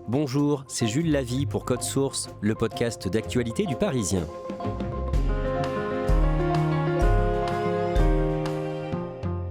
Bonjour, c'est Jules Lavie pour Code Source, le podcast d'actualité du Parisien.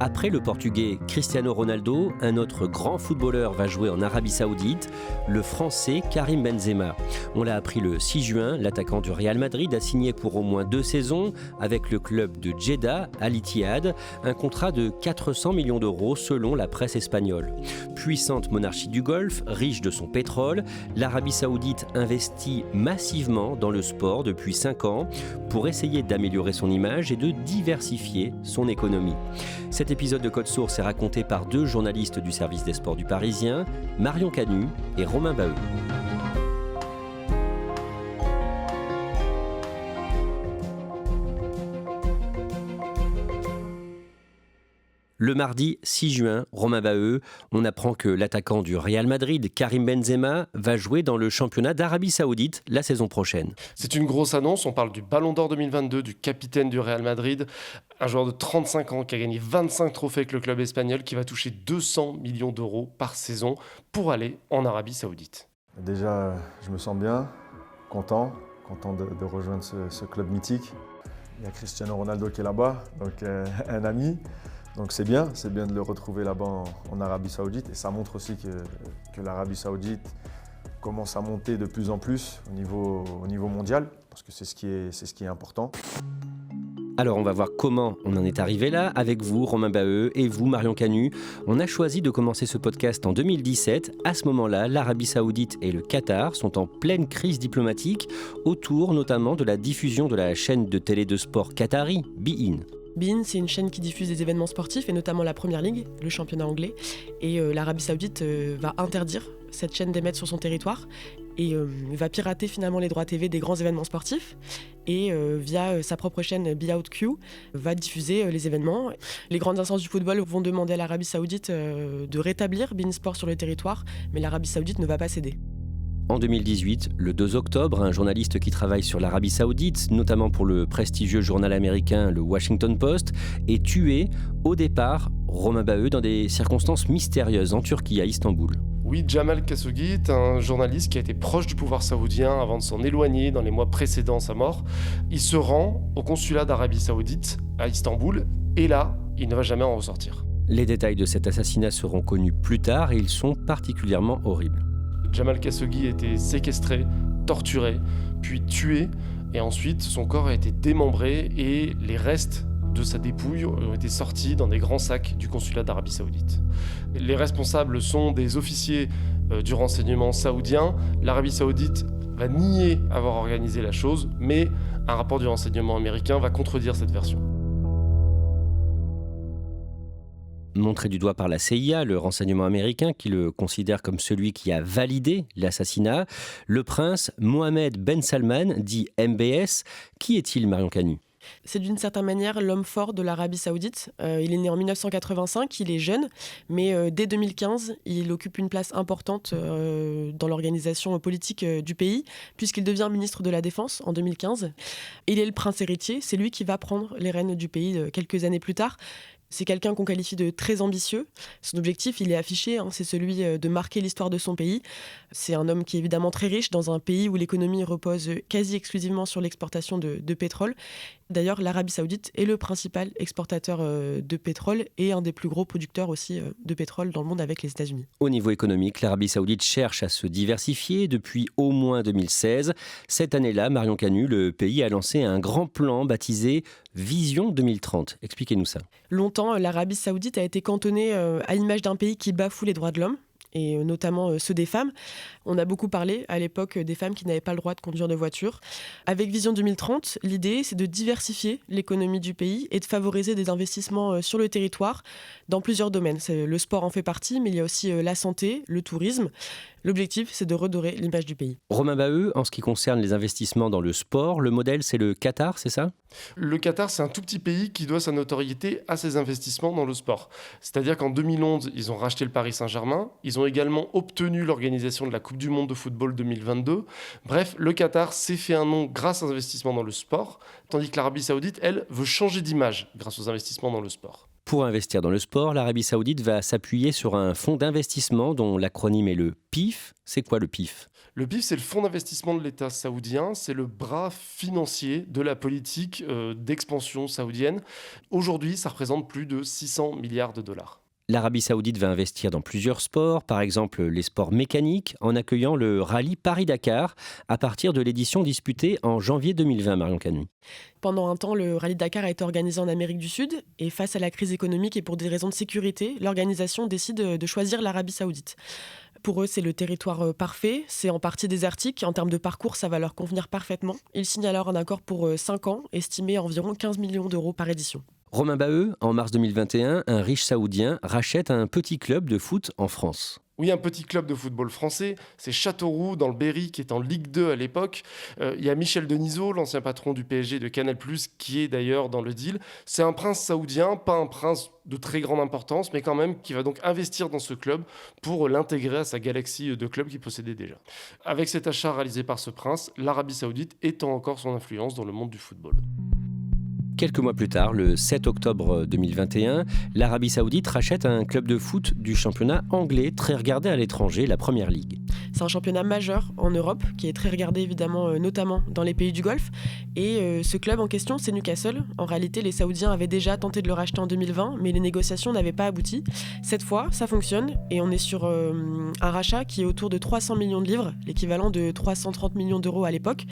Après le Portugais Cristiano Ronaldo, un autre grand footballeur va jouer en Arabie Saoudite, le Français Karim Benzema. On l'a appris le 6 juin, l'attaquant du Real Madrid a signé pour au moins 2 saisons avec le club de Jeddah, Al Ittihad, un contrat de 400 millions d'euros selon la presse espagnole. Puissante monarchie du Golfe, riche de son pétrole, l'Arabie Saoudite investit massivement dans le sport depuis 5 ans pour essayer d'améliorer son image et de diversifier son économie. Cet épisode de Code Source est raconté par 2 journalistes du service des sports du Parisien, Marion Canu et Romain Baheux. Le mardi 6 juin, Romain Baheux, on apprend que l'attaquant du Real Madrid, Karim Benzema, va jouer dans le championnat d'Arabie Saoudite la saison prochaine. C'est une grosse annonce, on parle du Ballon d'Or 2022, du capitaine du Real Madrid, un joueur de 35 ans qui a gagné 25 trophées avec le club espagnol, qui va toucher 200 millions d'euros par saison pour aller en Arabie Saoudite. Déjà, je me sens bien, content de rejoindre ce club mythique. Il y a Cristiano Ronaldo qui est là-bas, donc un ami. Donc c'est bien de le retrouver là-bas en Arabie Saoudite. Et ça montre aussi que l'Arabie Saoudite commence à monter de plus en plus au niveau mondial, parce que c'est ce qui est important. Alors on va voir comment on en est arrivé là, avec vous Romain Baheux et vous Marion Canu. On a choisi de commencer ce podcast en 2017. À ce moment-là, l'Arabie Saoudite et le Qatar sont en pleine crise diplomatique, autour notamment de la diffusion de la chaîne de télé de sport qatari, beIN. beIN, c'est une chaîne qui diffuse des événements sportifs et notamment la Première Ligue, le championnat anglais. Et l'Arabie Saoudite va interdire cette chaîne d'émettre sur son territoire et va pirater finalement les droits TV des grands événements sportifs. Et via sa propre chaîne beOutQ, va diffuser les événements. Les grandes instances du football vont demander à l'Arabie Saoudite de rétablir beIN Sport sur le territoire, mais l'Arabie Saoudite ne va pas céder. En 2018, le 2 octobre, un journaliste qui travaille sur l'Arabie Saoudite, notamment pour le prestigieux journal américain le Washington Post, est tué, au départ, Romain Baheux, dans des circonstances mystérieuses en Turquie, à Istanbul. Oui, Jamal Khashoggi est un journaliste qui a été proche du pouvoir saoudien avant de s'en éloigner dans les mois précédant sa mort. Il se rend au consulat d'Arabie Saoudite à Istanbul et là, il ne va jamais en ressortir. Les détails de cet assassinat seront connus plus tard et ils sont particulièrement horribles. Jamal Khashoggi a été séquestré, torturé, puis tué, et ensuite son corps a été démembré et les restes de sa dépouille ont été sortis dans des grands sacs du consulat d'Arabie Saoudite. Les responsables sont des officiers du renseignement saoudien. L'Arabie Saoudite va nier avoir organisé la chose, mais un rapport du renseignement américain va contredire cette version. Montré du doigt par la CIA, le renseignement américain, qui le considère comme celui qui a validé l'assassinat, le prince Mohammed Ben Salman, dit MBS. Qui est-il, Marion Canu ? C'est d'une certaine manière l'homme fort de l'Arabie Saoudite. Il est né en 1985, il est jeune, mais dès 2015, il occupe une place importante dans l'organisation politique du pays, puisqu'il devient ministre de la Défense en 2015. Il est le prince héritier, c'est lui qui va prendre les rênes du pays quelques années plus tard. C'est quelqu'un qu'on qualifie de très ambitieux. Son objectif, il est affiché, c'est celui de marquer l'histoire de son pays. C'est un homme qui est évidemment très riche dans un pays où l'économie repose quasi exclusivement sur l'exportation de pétrole. D'ailleurs, l'Arabie Saoudite est le principal exportateur de pétrole et un des plus gros producteurs aussi de pétrole dans le monde avec les États-Unis. Au niveau économique, l'Arabie Saoudite cherche à se diversifier depuis au moins 2016. Cette année-là, Marion Canu, le pays a lancé un grand plan baptisé Vision 2030. Expliquez-nous ça. Longtemps, l'Arabie Saoudite a été cantonnée à l'image d'un pays qui bafoue les droits de l'homme, et notamment ceux des femmes. On a beaucoup parlé à l'époque des femmes qui n'avaient pas le droit de conduire de voiture. Avec Vision 2030, l'idée, c'est de diversifier l'économie du pays et de favoriser des investissements sur le territoire dans plusieurs domaines. Le sport en fait partie, mais il y a aussi la santé, le tourisme. L'objectif, c'est de redorer l'image du pays. Romain Baheux, en ce qui concerne les investissements dans le sport, le modèle, c'est le Qatar, c'est ça ? Le Qatar, c'est un tout petit pays qui doit sa notoriété à ses investissements dans le sport. C'est-à-dire qu'en 2011, ils ont racheté le Paris Saint-Germain. Ils ont également obtenu l'organisation de la Coupe du Monde de football 2022. Bref, le Qatar s'est fait un nom grâce aux investissements dans le sport, tandis que l'Arabie Saoudite, elle, veut changer d'image grâce aux investissements dans le sport. Pour investir dans le sport, l'Arabie Saoudite va s'appuyer sur un fonds d'investissement dont l'acronyme est le PIF. C'est quoi le PIF ? Le PIF, c'est le fonds d'investissement de l'État saoudien, c'est le bras financier de la politique d'expansion saoudienne. Aujourd'hui, ça représente plus de 600 milliards de dollars. L'Arabie Saoudite va investir dans plusieurs sports, par exemple les sports mécaniques, en accueillant le rallye Paris-Dakar à partir de l'édition disputée en janvier 2020, Marion Canu. Pendant un temps, le rallye Dakar a été organisé en Amérique du Sud et face à la crise économique et pour des raisons de sécurité, l'organisation décide de choisir l'Arabie Saoudite. Pour eux, c'est le territoire parfait, c'est en partie désertique. En termes de parcours, ça va leur convenir parfaitement. Ils signent alors un accord pour 5 ans, estimé à environ 15 millions d'euros par édition. Romain Baheux, en mars 2021, un riche saoudien rachète un petit club de foot en France. Oui, un petit club de football français, c'est Châteauroux dans le Berry qui est en Ligue 2 à l'époque. Il y a Michel Denisot, l'ancien patron du PSG de Canal+, qui est d'ailleurs dans le deal. C'est un prince saoudien, pas un prince de très grande importance, mais quand même qui va donc investir dans ce club pour l'intégrer à sa galaxie de clubs qu'il possédait déjà. Avec cet achat réalisé par ce prince, l'Arabie Saoudite étend encore son influence dans le monde du football. Quelques mois plus tard, le 7 octobre 2021, l'Arabie Saoudite rachète un club de foot du championnat anglais très regardé à l'étranger, la Premier League. C'est un championnat majeur en Europe qui est très regardé évidemment, notamment dans les pays du Golfe. Et ce club en question, c'est Newcastle. En réalité, les Saoudiens avaient déjà tenté de le racheter en 2020, mais les négociations n'avaient pas abouti. Cette fois, ça fonctionne et on est sur un rachat qui est autour de 300 millions de livres, l'équivalent de 330 millions d'euros à l'époque.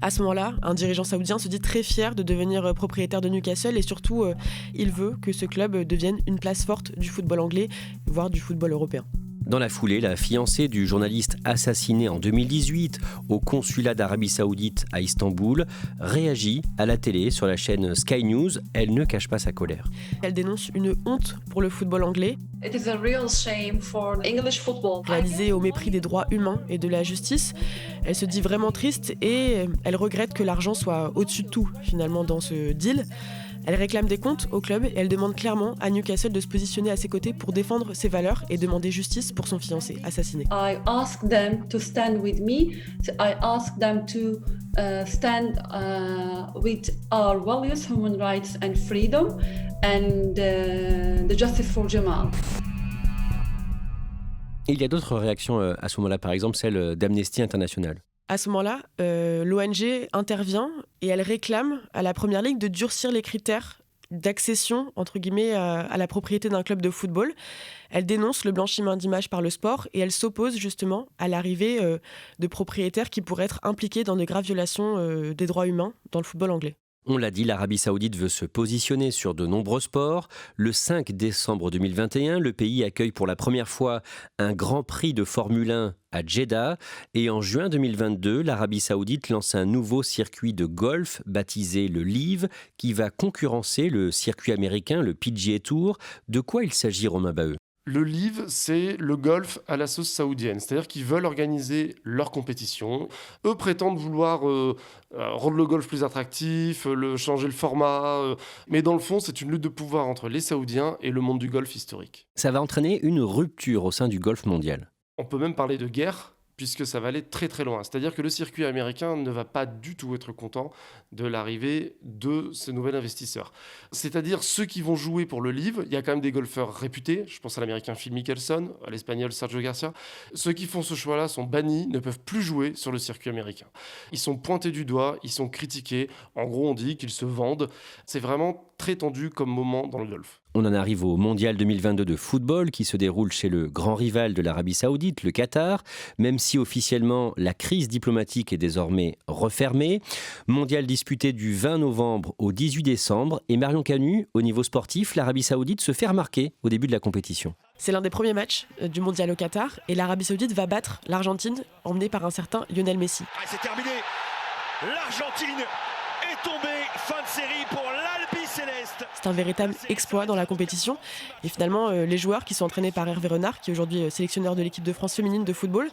À ce moment-là, un dirigeant saoudien se dit très fier de devenir propriétaire de Newcastle et surtout, il veut que ce club devienne une place forte du football anglais, voire du football européen. Dans la foulée, la fiancée du journaliste assassiné en 2018 au consulat d'Arabie Saoudite à Istanbul réagit à la télé sur la chaîne Sky News. Elle ne cache pas sa colère. Elle dénonce une honte pour le football anglais, It is a real shame for English football. réalisée au mépris des droits humains et de la justice. Elle se dit vraiment triste et elle regrette que l'argent soit au-dessus de tout finalement dans ce deal. Elle réclame des comptes au club et elle demande clairement à Newcastle de se positionner à ses côtés pour défendre ses valeurs et demander justice pour son fiancé assassiné. I asked them to stand with me. I asked them to stand with our values, human rights and freedom, and the justice for Jamal. Et il y a d'autres réactions à ce moment-là, par exemple celle d'Amnesty International. À ce moment-là, l'ONG intervient et elle réclame à la Première Ligue de durcir les critères d'accession, entre guillemets, à la propriété d'un club de football. Elle dénonce le blanchiment d'images par le sport et elle s'oppose justement à l'arrivée de propriétaires qui pourraient être impliqués dans de graves violations des droits humains dans le football anglais. On l'a dit, l'Arabie Saoudite veut se positionner sur de nombreux sports. Le 5 décembre 2021, le pays accueille pour la première fois un Grand Prix de Formule 1 à Jeddah. Et en juin 2022, l'Arabie Saoudite lance un nouveau circuit de golf baptisé le LIV qui va concurrencer le circuit américain, le PGA Tour. De quoi il s'agit, Romain Baheux ? Le LIV, c'est le golf à la sauce saoudienne, c'est-à-dire qu'ils veulent organiser leur compétition. Eux prétendent vouloir rendre le golf plus attractif, changer le format, mais dans le fond, c'est une lutte de pouvoir entre les Saoudiens et le monde du golf historique. Ça va entraîner une rupture au sein du golf mondial. On peut même parler de guerre, puisque ça va aller très très loin. C'est-à-dire que le circuit américain ne va pas du tout être content de l'arrivée de ce nouvel investisseur. C'est-à-dire ceux qui vont jouer pour le LIV, il y a quand même des golfeurs réputés, je pense à l'américain Phil Mickelson, à l'espagnol Sergio Garcia. Ceux qui font ce choix-là sont bannis, ne peuvent plus jouer sur le circuit américain. Ils sont pointés du doigt, ils sont critiqués. En gros, on dit qu'ils se vendent. C'est vraiment très tendu comme moment dans le golf. On en arrive au Mondial 2022 de football qui se déroule chez le grand rival de l'Arabie Saoudite, le Qatar, même si officiellement la crise diplomatique est désormais refermée. Mondial disputé du 20 novembre au 18 décembre. Et Marion Canu, au niveau sportif, l'Arabie Saoudite se fait remarquer au début de la compétition. C'est l'un des premiers matchs du Mondial au Qatar et l'Arabie Saoudite va battre l'Argentine, emmenée par un certain Lionel Messi. C'est terminé. L'Argentine est tombée. Fin de série pour l'Albi Céleste. C'est un véritable exploit dans la compétition. Et finalement, les joueurs qui sont entraînés par Hervé Renard, qui est aujourd'hui sélectionneur de l'équipe de France féminine de football,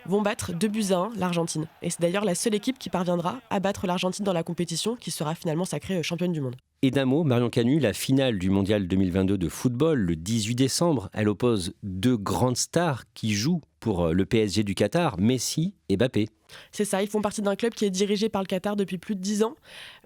vont battre 2-1 l'Argentine. Et c'est d'ailleurs la seule équipe qui parviendra à battre l'Argentine dans la compétition, qui sera finalement sacrée championne du monde. Et d'un mot, Marion Canu, la finale du Mondial 2022 de football, le 18 décembre, elle oppose deux grandes stars qui jouent pour le PSG du Qatar, Messi et Mbappé. C'est ça, ils font partie d'un club qui est dirigé par le Qatar depuis plus de 10 ans.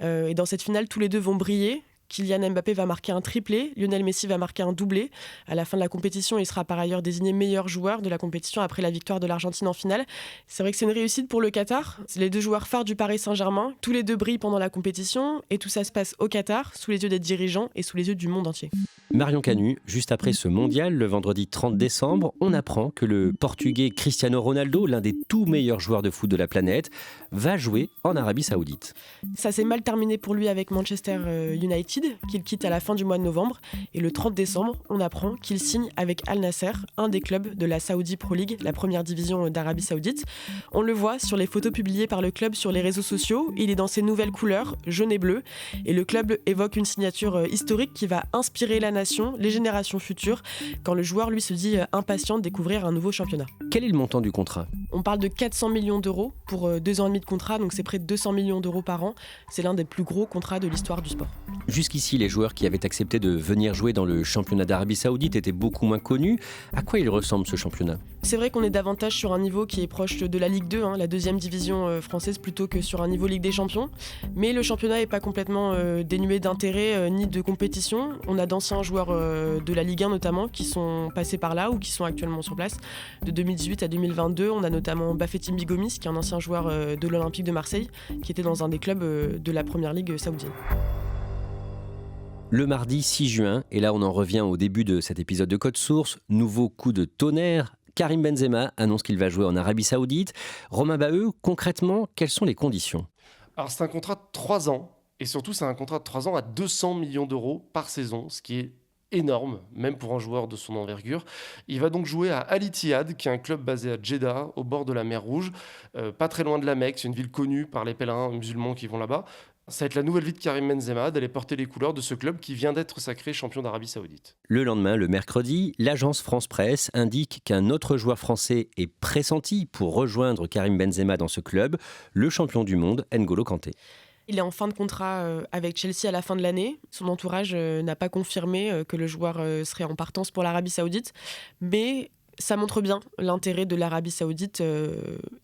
Et dans cette finale, tous les deux vont briller. Kylian Mbappé va marquer un triplé, Lionel Messi va marquer un doublé. À la fin de la compétition, il sera par ailleurs désigné meilleur joueur de la compétition après la victoire de l'Argentine en finale. C'est vrai que c'est une réussite pour le Qatar. C'est les deux joueurs phares du Paris Saint-Germain. Tous les deux brillent pendant la compétition et tout ça se passe au Qatar, sous les yeux des dirigeants et sous les yeux du monde entier. Marion Canu, juste après ce mondial, le vendredi 30 décembre, on apprend que le Portugais Cristiano Ronaldo, l'un des tout meilleurs joueurs de foot de la planète, va jouer en Arabie Saoudite. Ça s'est mal terminé pour lui avec Manchester United, qu'il quitte à la fin du mois de novembre. Et le 30 décembre, on apprend qu'il signe avec Al Nasser, un des clubs de la Saudi Pro League, la première division d'Arabie Saoudite. On le voit sur les photos publiées par le club sur les réseaux sociaux. Il est dans ses nouvelles couleurs, jaune et bleu. Et le club évoque une signature historique qui va inspirer la nation, les générations futures, quand le joueur, lui, se dit impatient de découvrir un nouveau championnat. Quel est le montant du contrat ? On parle de 400 millions d'euros pour 2 ans et demi de contrat, donc c'est près de 200 millions d'euros par an. C'est l'un des plus gros contrats de l'histoire du sport. Jusqu'ici, les joueurs qui avaient accepté de venir jouer dans le championnat d'Arabie Saoudite étaient beaucoup moins connus. À quoi il ressemble ce championnat ? C'est vrai qu'on est davantage sur un niveau qui est proche de la Ligue 2, la deuxième division française, plutôt que sur un niveau Ligue des Champions. Mais le championnat n'est pas complètement dénué d'intérêt ni de compétition. On a d'anciens joueurs de la Ligue 1 notamment qui sont passés par là ou qui sont actuellement sur place. De 2018 à 2022, on a notamment Bafétim Bigomis, qui est un ancien joueur de l'Olympique de Marseille, qui était dans un des clubs de la première ligue saoudienne. Le mardi 6 juin, et là on en revient au début de cet épisode de Code Source, nouveau coup de tonnerre. Karim Benzema annonce qu'il va jouer en Arabie Saoudite. Romain Baheux, concrètement, quelles sont les conditions ? Alors c'est un contrat de 3 ans, et surtout c'est un contrat de 3 ans à 200 millions d'euros par saison, ce qui est énorme, même pour un joueur de son envergure. Il va donc jouer à Al Ittihad, qui est un club basé à Jeddah, au bord de la mer Rouge, pas très loin de la Mecque. C'est une ville connue par les pèlerins musulmans qui vont là-bas. Ça va être la nouvelle vie de Karim Benzema, d'aller porter les couleurs de ce club qui vient d'être sacré champion d'Arabie Saoudite. Le lendemain, le mercredi, l'agence France Presse indique qu'un autre joueur français est pressenti pour rejoindre Karim Benzema dans ce club, le champion du monde, N'Golo Kanté. Il est en fin de contrat avec Chelsea à la fin de l'année. Son entourage n'a pas confirmé que le joueur serait en partance pour l'Arabie Saoudite, mais ça montre bien l'intérêt de l'Arabie Saoudite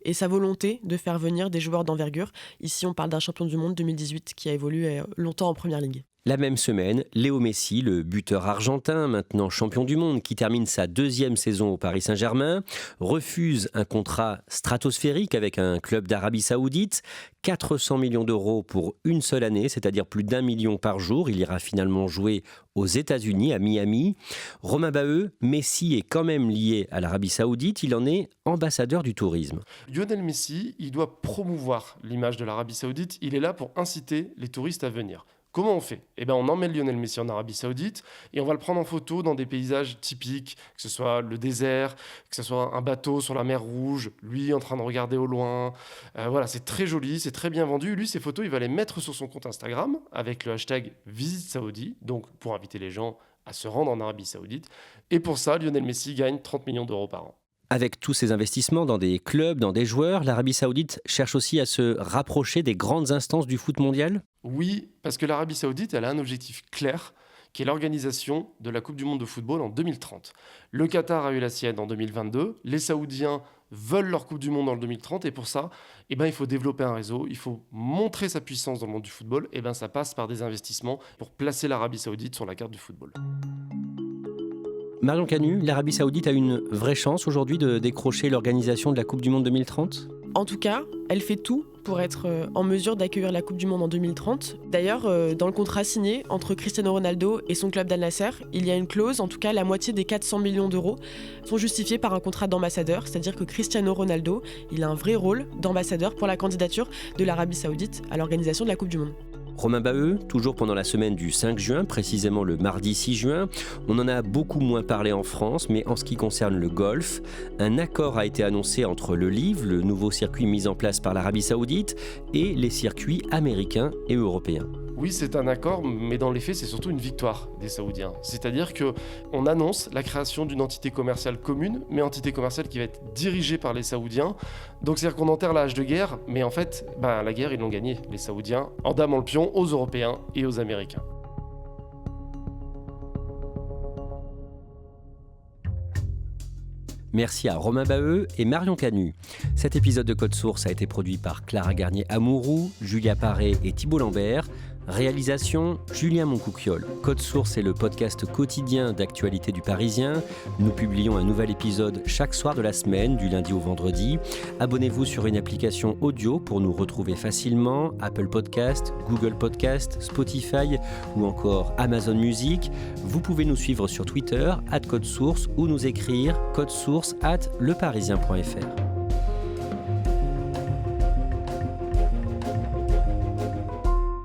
et sa volonté de faire venir des joueurs d'envergure. Ici, on parle d'un champion du monde 2018 qui a évolué longtemps en Première Ligue. La même semaine, Léo Messi, le buteur argentin, maintenant champion du monde, qui termine sa 2e saison au Paris Saint-Germain, refuse un contrat stratosphérique avec un club d'Arabie Saoudite, 400 millions d'euros pour une seule année, c'est-à-dire plus d'1 million par jour. Il ira finalement jouer aux États-Unis, à Miami. Romain Baheux, Messi est quand même lié à l'Arabie Saoudite, il en est ambassadeur du tourisme. Lionel Messi, il doit promouvoir l'image de l'Arabie Saoudite, il est là pour inciter les touristes à venir. Comment on fait ? On emmène Lionel Messi en Arabie Saoudite et on va le prendre en photo dans des paysages typiques, que ce soit le désert, que ce soit un bateau sur la mer Rouge, lui en train de regarder au loin. Voilà, c'est très joli, c'est très bien vendu. Lui, ces photos, il va les mettre sur son compte Instagram avec le hashtag Visite Saoudi, donc pour inviter les gens à se rendre en Arabie Saoudite. Et pour ça, Lionel Messi gagne 30 millions d'euros par an. Avec tous ces investissements dans des clubs, dans des joueurs, l'Arabie Saoudite cherche aussi à se rapprocher des grandes instances du foot mondial ? Oui, parce que l'Arabie Saoudite, elle a un objectif clair, qui est l'organisation de la Coupe du Monde de football en 2030. Le Qatar a eu la sienne en 2022, les Saoudiens veulent leur Coupe du Monde en 2030, et pour ça, il faut développer un réseau, il faut montrer sa puissance dans le monde du football, ça passe par des investissements pour placer l'Arabie Saoudite sur la carte du football. Marion Canu, l'Arabie Saoudite a une vraie chance aujourd'hui de décrocher l'organisation de la Coupe du Monde 2030 ? En tout cas, elle fait tout pour être en mesure d'accueillir la Coupe du Monde en 2030. D'ailleurs, dans le contrat signé entre Cristiano Ronaldo et son club d'Al Nasser, il y a une clause, en tout cas la moitié des 400 millions d'euros sont justifiés par un contrat d'ambassadeur, c'est-à-dire que Cristiano Ronaldo, il a un vrai rôle d'ambassadeur pour la candidature de l'Arabie Saoudite à l'organisation de la Coupe du Monde. Romain Baheux, toujours pendant la semaine du 5 juin, précisément le mardi 6 juin, on en a beaucoup moins parlé en France, mais en ce qui concerne le golf, un accord a été annoncé entre le LIV, le nouveau circuit mis en place par l'Arabie Saoudite, et les circuits américains et européens. Oui, c'est un accord, mais dans les faits, c'est surtout une victoire des Saoudiens. C'est-à-dire qu'on annonce la création d'une entité commerciale commune, mais entité commerciale qui va être dirigée par les Saoudiens. Donc c'est-à-dire qu'on enterre la hache de guerre, mais en fait, la guerre, ils l'ont gagnée, les Saoudiens, en damant le pion aux Européens et aux Américains. Merci à Romain Baheux et Marion Canu. Cet épisode de Code Source a été produit par Clara Garnier-Amouroux, Julia Paré et Thibault Lambert. Réalisation, Julien Moncouquiol. Code Source est le podcast quotidien d'actualité du Parisien. Nous publions un nouvel épisode chaque soir de la semaine, du lundi au vendredi. Abonnez-vous sur une application audio pour nous retrouver facilement, Apple Podcast, Google Podcast, Spotify ou encore Amazon Music. Vous pouvez nous suivre sur Twitter, @codesource, ou nous écrire codesource@leparisien.fr.